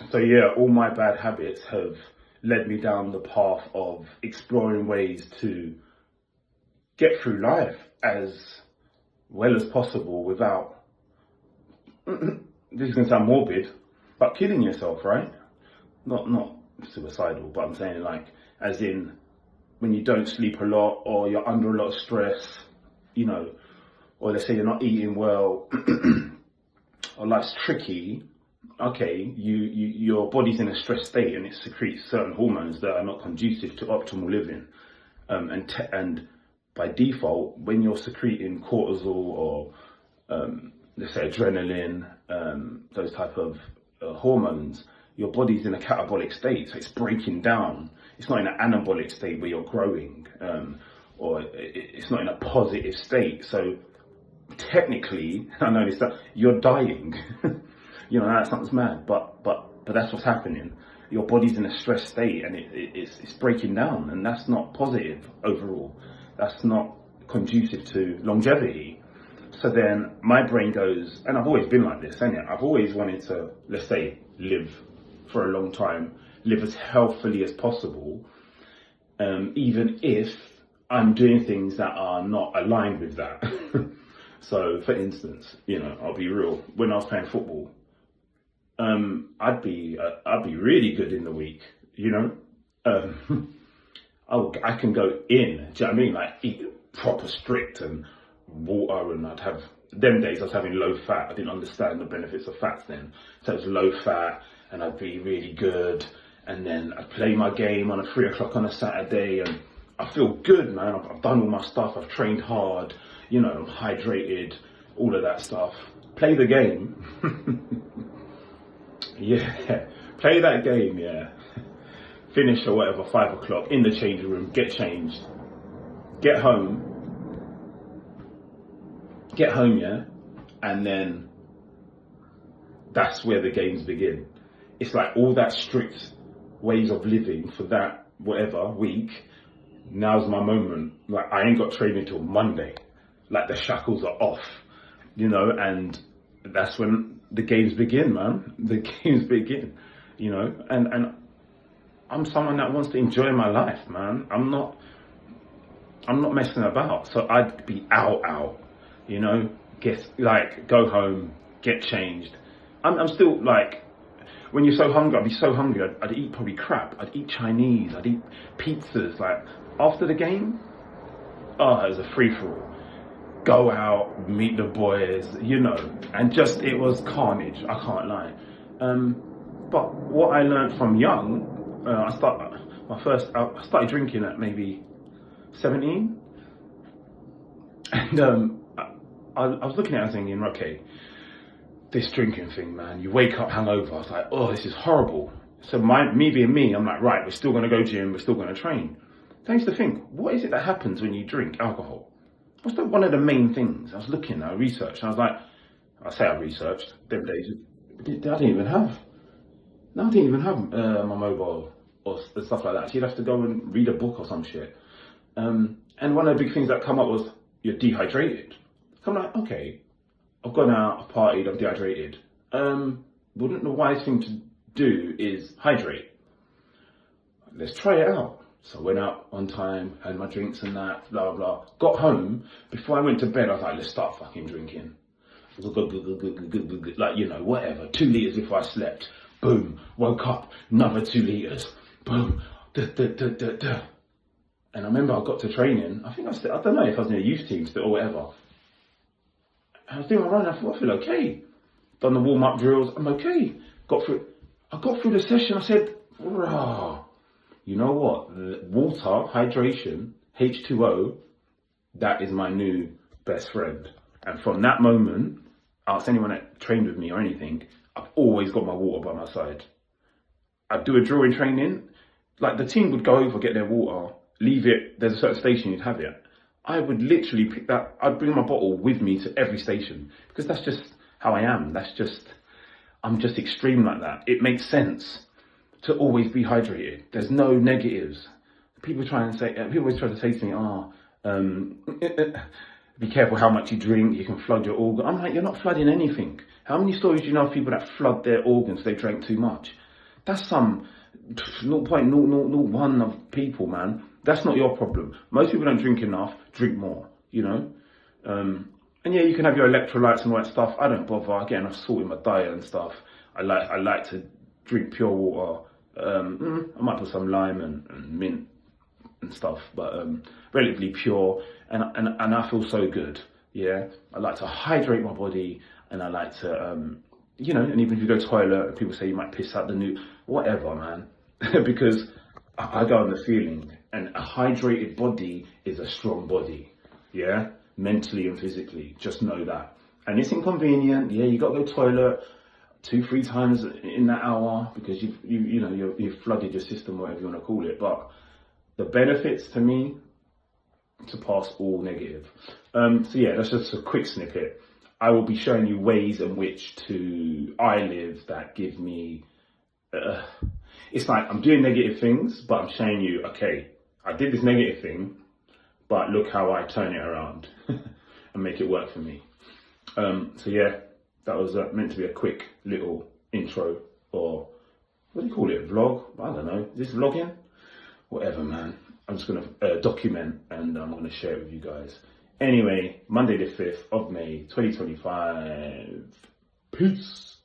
So yeah, all my bad habits have led me down the path of exploring ways to get through life as well as possible without, this is going to sound morbid, but killing yourself, right? Not suicidal, but I'm saying like, as in when you don't sleep a lot or you're under a lot of stress, you know, or let's say you're not eating well or life's tricky. Okay, your body's in a stress state and it secretes certain hormones that are not conducive to optimal living. And by default, when you're secreting cortisol or let's say adrenaline, those type of hormones, your body's in a catabolic state, so it's breaking down. It's not in an anabolic state where you're growing, or it's not in a positive state. So technically, I know this stuff, you're dying. You know, that sounds mad, but that's what's happening. Your body's in a stress state and it's breaking down, and that's not positive overall. That's not conducive to longevity. So then my brain goes, and I've always been like this, ain't it? I've always wanted to, let's say, live for a long time, live as healthily as possible, even if I'm doing things that are not aligned with that. So, for instance, you know, I'll be real. When I was playing football, I'd be really good in the week, you know. I can go in. Do you know what I mean? Like eat proper strict and water, and I'd have them days I was having low fat. I didn't understand the benefits of fats then, so it was low fat, and I'd be really good. And then I'd play my game on a 3 o'clock on a Saturday, and I feel good, man. I've done all my stuff. I've trained hard. You know, I'm hydrated, all of that stuff. Play the game. Yeah, play that game, yeah. Finish or whatever, 5 o'clock, in the changing room, get changed. Get home, yeah. And then that's where the games begin. It's like all that strict ways of living for that, whatever, week. Now's my moment. Like, I ain't got training till Monday. Like, the shackles are off, you know, and that's when the games begin, man. The games begin, you know, and I'm someone that wants to enjoy my life, man. I'm not messing about. So I'd be out, you know, go home, get changed. I'm still like, when you're so hungry, I'd be so hungry, I'd eat probably crap. I'd eat Chinese, I'd eat pizzas. Like, after the game, oh, it was a free-for-all. Go out, meet the boys, you know, and just, it was carnage, I can't lie. But what I learned from young, I started drinking at maybe 17. And I was looking at it thinking, okay, this drinking thing, man, you wake up hungover. I was like, oh, this is horrible. So me being me, I'm like, right, we're still going to go gym, we're still going to train. I used to think, what is it that happens when you drink alcohol? What's one of the main things? I researched, and I was like, I researched, them days, I didn't even have my mobile or stuff like that. So you'd have to go and read a book or some shit. And one of the big things that come up was, you're dehydrated. So I'm like, okay, I've gone out, I've partied, I'm dehydrated. Wouldn't the wise thing to do is hydrate? Let's try it out. So I went out on time, had my drinks and that, blah, blah, blah. Got home, before I went to bed, I was like, let's start fucking drinking. Like, you know, whatever, 2 liters before I slept. Boom, woke up, another 2 liters. Boom, And I remember I got to training, I don't know if I was in a youth team still or whatever. I was doing my run, I thought, I feel okay. Done the warm-up drills, I'm okay. I got through the session, I said, rah. You know what? Water, hydration, H2O, that is my new best friend. And from that moment, ask anyone that trained with me or anything, I've always got my water by my side. I'd do a drill in training, like the team would go over, get their water, leave it, there's a certain station you'd have it. I would literally pick that, I'd bring my bottle with me to every station, because that's just how I am. I'm just extreme like that. It makes sense to always be hydrated. There's no negatives. People always try to say to me, be careful how much you drink, you can flood your organ. I'm like, you're not flooding anything. How many stories do you know of people that flood their organs, they drank too much? That's some 0.0001 of people, man. That's not your problem. Most people don't drink enough. Drink more, you know. And yeah, you can have your electrolytes and all that stuff. I don't bother. I get enough salt in my diet and stuff. I like to drink pure water. I might put some lime and mint and stuff, but relatively pure. And I feel so good. Yeah, I like to hydrate my body, and I like to you know. And even if you go to the toilet, and people say you might piss out the new, whatever, man, because I go on the feeling, and a hydrated body is a strong body. Yeah, mentally and physically. Just know that. And it's inconvenient. Yeah, you got to go to the toilet 2-3 times in that hour because you've flooded your system, whatever you want to call it. But the benefits to me surpass all negative. So yeah, that's just a quick snippet. I will be showing you ways in which I live that give me. It's like I'm doing negative things, but I'm showing you, okay, I did this negative thing, but look how I turn it around and make it work for me. So yeah, that was meant to be a quick little intro, or what do you call it, vlog? I don't know, is this vlogging? Whatever, man. I'm just going to document, and I'm going to share it with you guys. Anyway, Monday the 5th of May, 2025. Peace.